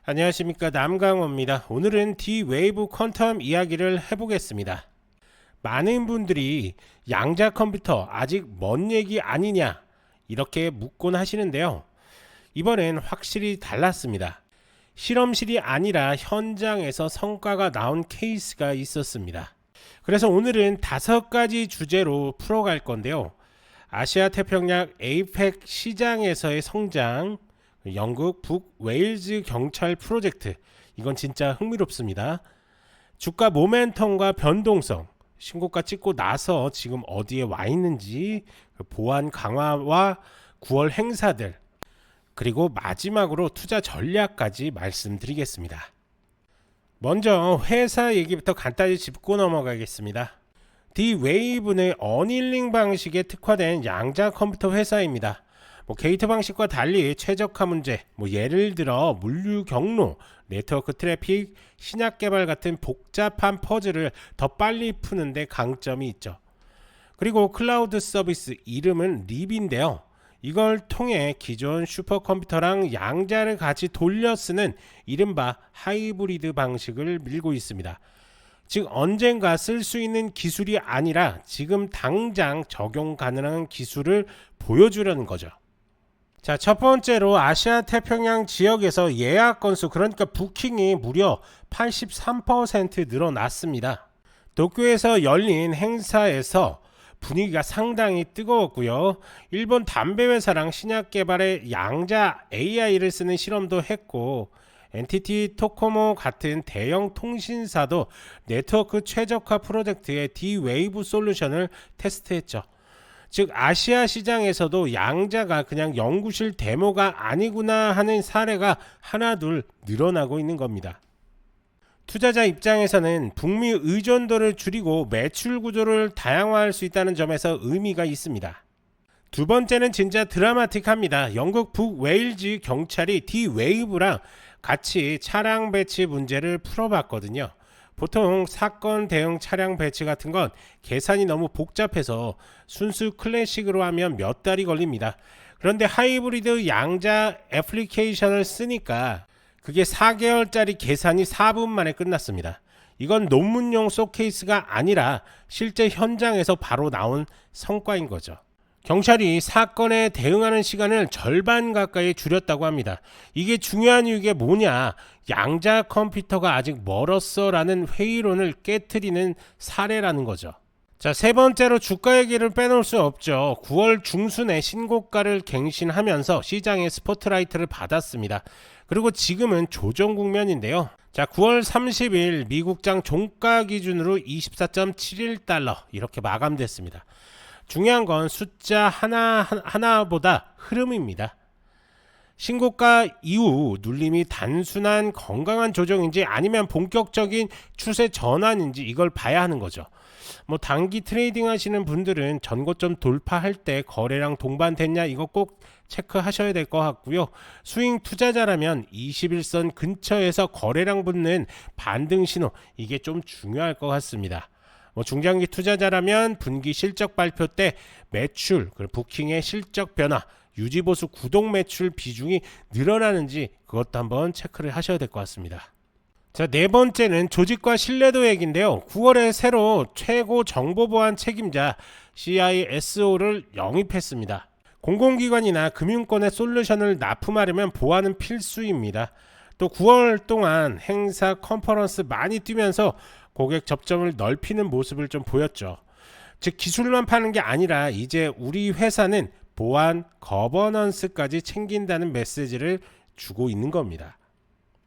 안녕하십니까, 남강호입니다. 오늘은 D-Wave 퀀텀 이야기를 해보겠습니다. 많은 분들이 양자 컴퓨터 아직 먼 얘기 아니냐 이렇게 묻곤 하시는데요. 이번엔 확실히 달랐습니다. 실험실이 아니라 현장에서 성과가 나온 케이스가 있었습니다. 그래서 오늘은 5가지 주제로 풀어갈 건데요. 아시아 태평양 에이펙 시장에서의 성장, 영국 북웨일즈 경찰 프로젝트, 이건 진짜 흥미롭습니다. 주가 모멘텀과 변동성, 신고가 찍고 나서 지금 어디에 와 있는지, 보안 강화와 9월 행사들, 그리고 마지막으로 투자 전략까지 말씀드리겠습니다. 먼저 회사 얘기부터 간단히 짚고 넘어가겠습니다. D-Wave는 어닐링 방식에 특화된 양자 컴퓨터 회사입니다. 게이트 방식과 달리 최적화 문제, 예를 들어 물류 경로, 네트워크 트래픽, 신약 개발 같은 복잡한 퍼즐을 더 빨리 푸는데 강점이 있죠. 그리고 클라우드 서비스, 이름은 립인데요. 이걸 통해 기존 슈퍼컴퓨터랑 양자를 같이 돌려 쓰는 이른바 하이브리드 방식을 밀고 있습니다. 즉 언젠가 쓸 수 있는 기술이 아니라 지금 당장 적용 가능한 기술을 보여주려는 거죠. 자, 첫 번째로 아시아 태평양 지역에서 예약 건수, 그러니까 부킹이 무려 83% 늘어났습니다. 도쿄에서 열린 행사에서 분위기가 상당히 뜨거웠고요. 일본 담배 회사랑 신약 개발에 양자 AI를 쓰는 실험도 했고, NTT 도코모 같은 대형 통신사도 네트워크 최적화 프로젝트의 D-Wave 솔루션을 테스트했죠. 즉 아시아 시장에서도 양자가 그냥 연구실 데모가 아니구나 하는 사례가 하나둘 늘어나고 있는 겁니다. 투자자 입장에서는 북미 의존도를 줄이고 매출 구조를 다양화할 수 있다는 점에서 의미가 있습니다. 두 번째는 진짜 드라마틱합니다. 영국 북웨일즈 경찰이 D-Wave랑 같이 차량 배치 문제를 풀어봤거든요. 보통 사건 대응 차량 배치 같은 건 계산이 너무 복잡해서 순수 클래식으로 하면 몇 달이 걸립니다. 그런데 하이브리드 양자 애플리케이션을 쓰니까 그게 4개월짜리 계산이 4분 만에 끝났습니다. 이건 논문용 쇼케이스가 아니라 실제 현장에서 바로 나온 성과인 거죠. 경찰이 사건에 대응하는 시간을 절반 가까이 줄였다고 합니다. 이게 중요한 이유가 뭐냐? 양자 컴퓨터가 아직 멀었어 라는 회의론을 깨트리는 사례라는 거죠. 자, 세 번째로 주가 얘기를 빼놓을 수 없죠. 9월 중순에 신고가를 갱신하면서 시장의 스포트라이트를 받았습니다. 그리고 지금은 조정 국면인데요. 자, 9월 30일 미국장 종가 기준으로 24.71달러 이렇게 마감됐습니다. 중요한 건 숫자 하나보다 흐름입니다. 신고가 이후 눌림이 단순한 건강한 조정인지 아니면 본격적인 추세 전환인지 이걸 봐야 하는 거죠. 단기 트레이딩 하시는 분들은 전고점 돌파할 때 거래량 동반됐냐 이거 꼭 체크하셔야 될 것 같고요. 스윙 투자자라면 21선 근처에서 거래량 붙는 반등 신호, 이게 좀 중요할 것 같습니다. 중장기 투자자라면 분기 실적 발표 때 매출, 그리고 부킹의 실적 변화, 유지보수 구독 매출 비중이 늘어나는지 그것도 한번 체크를 하셔야 될 것 같습니다. 자, 네 번째는 조직과 신뢰도 얘기인데요. 9월에 새로 최고 정보보안 책임자 CISO를 영입했습니다. 공공기관이나 금융권의 솔루션을 납품하려면 보안은 필수입니다. 또 9월 동안 행사 컨퍼런스 많이 뛰면서 고객 접점을 넓히는 모습을 좀 보였죠. 즉 기술만 파는 게 아니라 이제 우리 회사는 보안, 거버넌스까지 챙긴다는 메시지를 주고 있는 겁니다.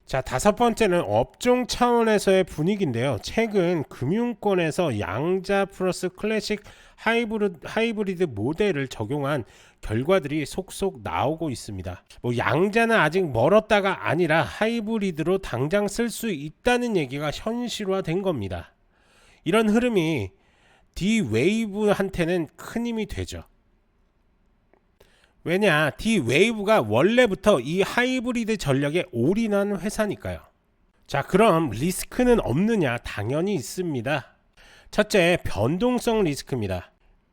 자, 다섯 번째는 업종 차원에서의 분위기인데요. 최근 금융권에서 양자 플러스 클래식 하이브리드 모델을 적용한 결과들이 속속 나오고 있습니다. 양자는 아직 멀었다가 아니라 하이브리드로 당장 쓸 수 있다는 얘기가 현실화된 겁니다. 이런 흐름이 D-Wave한테는 큰 힘이 되죠. 왜냐, D-Wave가 원래부터 이 하이브리드 전략에 올인한 회사니까요. 자, 그럼 리스크는 없느냐? 당연히 있습니다. 첫째, 변동성 리스크입니다.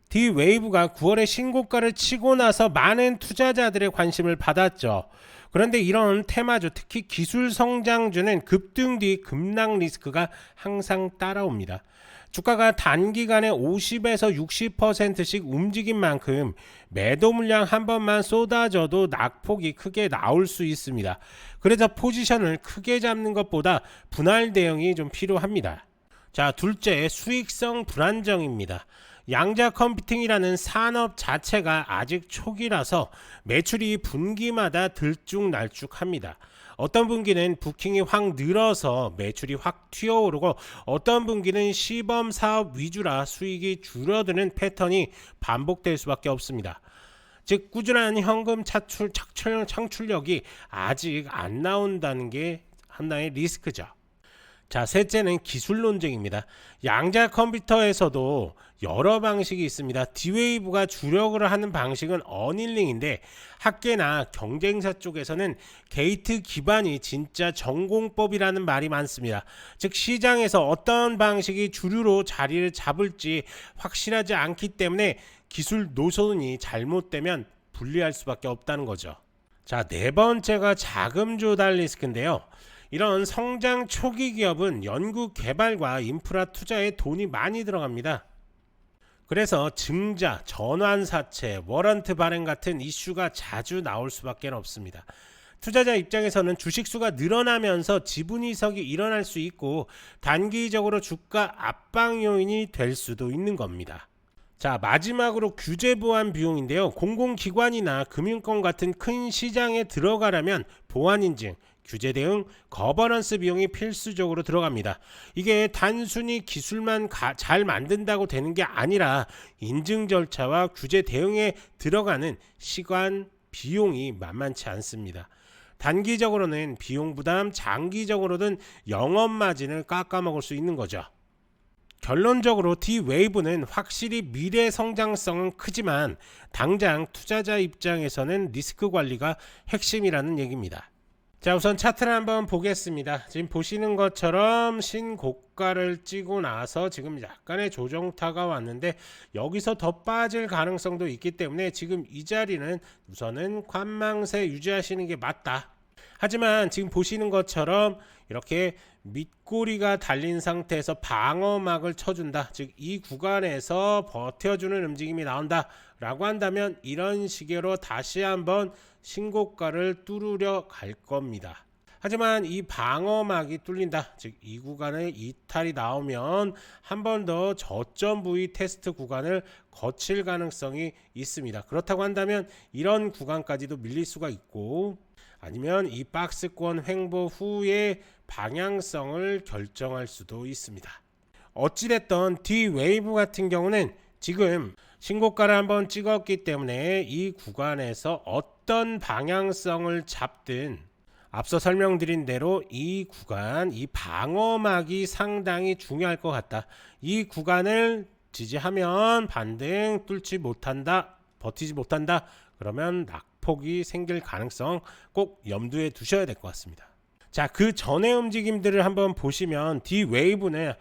D-Wave가 9월에 신고가를 치고 나서 많은 투자자들의 관심을 받았죠. 그런데 이런 테마주, 특히 기술 성장주는 급등 뒤 급락 리스크가 항상 따라옵니다. 주가가 단기간에 50에서 60%씩 움직인 만큼 매도 물량 한 번만 쏟아져도 낙폭이 크게 나올 수 있습니다. 그래서 포지션을 크게 잡는 것보다 분할 대응이 좀 필요합니다. 자, 둘째, 수익성 불안정입니다. 양자 컴퓨팅이라는 산업 자체가 아직 초기라서 매출이 분기마다 들쭉날쭉합니다. 어떤 분기는 부킹이 확 늘어서 매출이 확 튀어오르고 어떤 분기는 시범 사업 위주라 수익이 줄어드는 패턴이 반복될 수밖에 없습니다. 즉 꾸준한 현금 창출력이 아직 안 나온다는 게 하나의 리스크죠. 자, 셋째는 기술 논쟁입니다. 양자 컴퓨터에서도 여러 방식이 있습니다. D-Wave가 주력으로 하는 방식은 어닐링인데 학계나 경쟁사 쪽에서는 게이트 기반이 진짜 전공법이라는 말이 많습니다. 즉 시장에서 어떤 방식이 주류로 자리를 잡을지 확실하지 않기 때문에 기술 노선이 잘못되면 불리할 수밖에 없다는 거죠. 자, 네 번째가 자금 조달 리스크인데요. 이런 성장 초기 기업은 연구 개발과 인프라 투자에 돈이 많이 들어갑니다. 그래서 증자, 전환사채, 워런트 발행 같은 이슈가 자주 나올 수밖에 없습니다. 투자자 입장에서는 주식수가 늘어나면서 지분 이석이 일어날 수 있고 단기적으로 주가 압박 요인이 될 수도 있는 겁니다. 자, 마지막으로 규제 보안 비용인데요. 공공기관이나 금융권 같은 큰 시장에 들어가려면 보안 인증, 규제 대응, 거버넌스 비용이 필수적으로 들어갑니다. 이게 단순히 기술만 잘 만든다고 되는 게 아니라 인증 절차와 규제 대응에 들어가는 시간, 비용이 만만치 않습니다. 단기적으로는 비용 부담, 장기적으로는 영업 마진을 깎아먹을 수 있는 거죠. 결론적으로 D-Wave는 확실히 미래 성장성은 크지만 당장 투자자 입장에서는 리스크 관리가 핵심이라는 얘기입니다. 자, 우선 차트를 한번 보겠습니다. 지금 보시는 것처럼 신고가를 찍고 나서 지금 약간의 조정타가 왔는데 여기서 더 빠질 가능성도 있기 때문에 지금 이 자리는 우선은 관망세 유지하시는 게 맞다. 하지만 지금 보시는 것처럼 이렇게 밑꼬리가 달린 상태에서 방어막을 쳐준다. 즉 이 구간에서 버텨주는 움직임이 나온다 라고 한다면 이런 식으로 다시 한번 신고가를 뚫으려 갈 겁니다. 하지만 이 방어막이 뚫린다. 즉 이 구간에 이탈이 나오면 한 번 더 저점 부위 테스트 구간을 거칠 가능성이 있습니다. 그렇다고 한다면 이런 구간까지도 밀릴 수가 있고 아니면 이 박스권 횡보 후에 방향성을 결정할 수도 있습니다. 어찌됐던 D-Wave 같은 경우는 지금 신고가를 한번 찍었기 때문에 이 구간에서 어떤 방향성을 잡든 앞서 설명드린 대로 이 구간, 이 방어막이 상당히 중요할 것 같다. 이 구간을 지지하면 반등 뚫지 못한다, 버티지 못한다. 그러면 낙폭이 생길 가능성 꼭 염두에 두셔야 될 것 같습니다. 자, 그 전의 움직임들을 한번 보시면 D-Wave는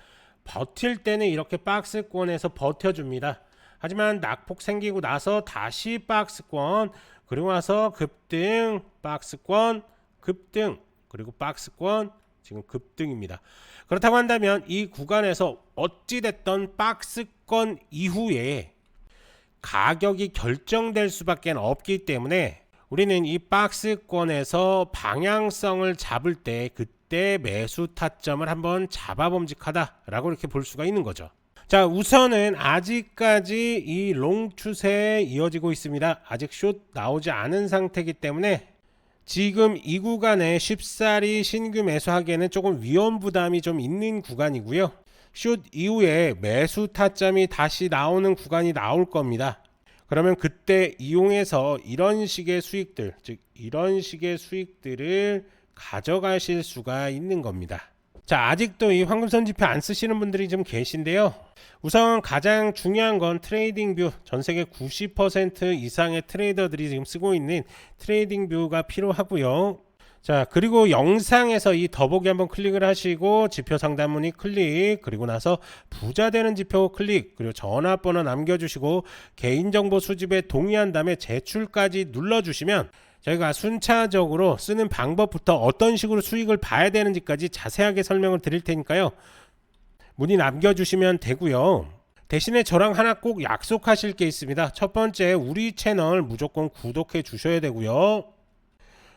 버틸 때는 이렇게 박스권에서 버텨줍니다. 하지만 낙폭 생기고 나서 다시 박스권, 그리고 나서 급등, 박스권, 급등, 그리고 박스권, 지금 급등입니다. 그렇다고 한다면 이 구간에서 어찌됐던 박스권 이후에 가격이 결정될 수밖에 없기 때문에 우리는 이 박스권에서 방향성을 잡을 때 그때 매수 타점을 한번 잡아봄직하다라고 이렇게 볼 수가 있는 거죠. 자, 우선은 아직까지 이 롱 추세에 이어지고 있습니다. 아직 숏 나오지 않은 상태이기 때문에 지금 이 구간에 쉽사리 신규 매수하기에는 조금 위험 부담이 좀 있는 구간이고요. 숏 이후에 매수 타점이 다시 나오는 구간이 나올 겁니다. 그러면 그때 이용해서 이런 식의 수익들, 즉 이런 식의 수익들을 가져가실 수가 있는 겁니다. 자, 아직도 이 황금선 지표 안 쓰시는 분들이 좀 계신데요. 우선 가장 중요한 건 트레이딩 뷰, 전 세계 90% 이상의 트레이더들이 지금 쓰고 있는 트레이딩 뷰가 필요하고요. 자, 그리고 영상에서 이 더보기 한번 클릭을 하시고 지표 상단 문의 클릭, 그리고 나서 부자 되는 지표 클릭, 그리고 전화번호 남겨주시고 개인정보 수집에 동의한 다음에 제출까지 눌러주시면 저희가 순차적으로 쓰는 방법부터 어떤 식으로 수익을 봐야 되는지까지 자세하게 설명을 드릴 테니까요. 문의 남겨주시면 되고요. 대신에 저랑 하나 꼭 약속하실 게 있습니다. 첫 번째, 우리 채널 무조건 구독해 주셔야 되고요.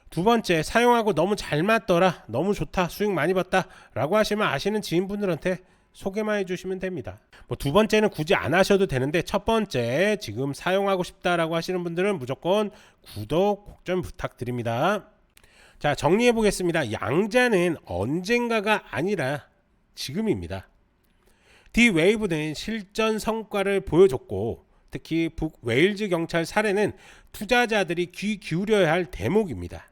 두 번째, 사용하고 너무 잘 맞더라, 너무 좋다, 수익 많이 봤다 라고 하시면 아시는 지인분들한테 소개만 해주시면 됩니다. 두 번째는 굳이 안 하셔도 되는데, 첫 번째 지금 사용하고 싶다라고 하시는 분들은 무조건 구독 꼭 좀 부탁드립니다. 자, 정리해 보겠습니다. 양자는 언젠가가 아니라 지금입니다. D-Wave는 실전 성과를 보여줬고, 특히 북웨일즈 경찰 사례는 투자자들이 귀 기울여야 할 대목입니다.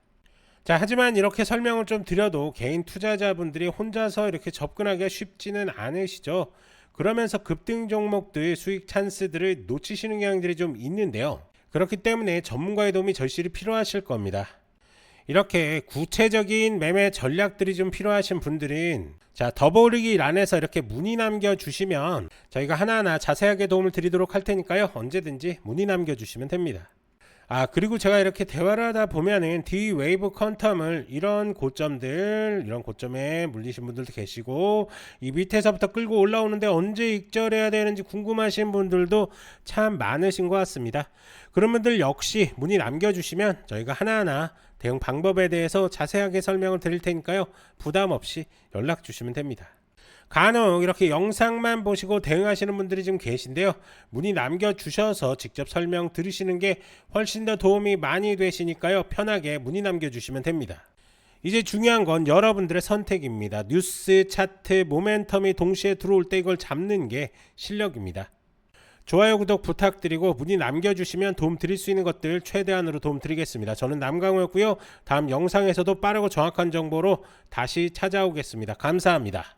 자, 하지만 이렇게 설명을 좀 드려도 개인 투자자분들이 혼자서 이렇게 접근하기가 쉽지는 않으시죠. 그러면서 급등 종목들 수익 찬스들을 놓치시는 경향들이 좀 있는데요. 그렇기 때문에 전문가의 도움이 절실히 필요하실 겁니다. 이렇게 구체적인 매매 전략들이 좀 필요하신 분들은 자, 더보기란 란에서 이렇게 문의 남겨주시면 저희가 하나하나 자세하게 도움을 드리도록 할 테니까요. 언제든지 문의 남겨주시면 됩니다. 그리고 제가 이렇게 대화를 하다 보면은 D-Wave 퀀텀을 이런 고점에 물리신 분들도 계시고, 이 밑에서부터 끌고 올라오는데 언제 익절해야 되는지 궁금하신 분들도 참 많으신 것 같습니다. 그런 분들 역시 문의 남겨주시면 저희가 하나하나 대응 방법에 대해서 자세하게 설명을 드릴 테니까요. 부담 없이 연락 주시면 됩니다. 간혹 이렇게 영상만 보시고 대응하시는 분들이 좀 계신데요. 문의 남겨주셔서 직접 설명 들으시는 게 훨씬 더 도움이 많이 되시니까요. 편하게 문의 남겨주시면 됩니다. 이제 중요한 건 여러분들의 선택입니다. 뉴스, 차트, 모멘텀이 동시에 들어올 때 이걸 잡는 게 실력입니다. 좋아요, 구독 부탁드리고 문의 남겨주시면 도움 드릴 수 있는 것들 최대한으로 도움 드리겠습니다. 저는 남강호였고요. 다음 영상에서도 빠르고 정확한 정보로 다시 찾아오겠습니다. 감사합니다.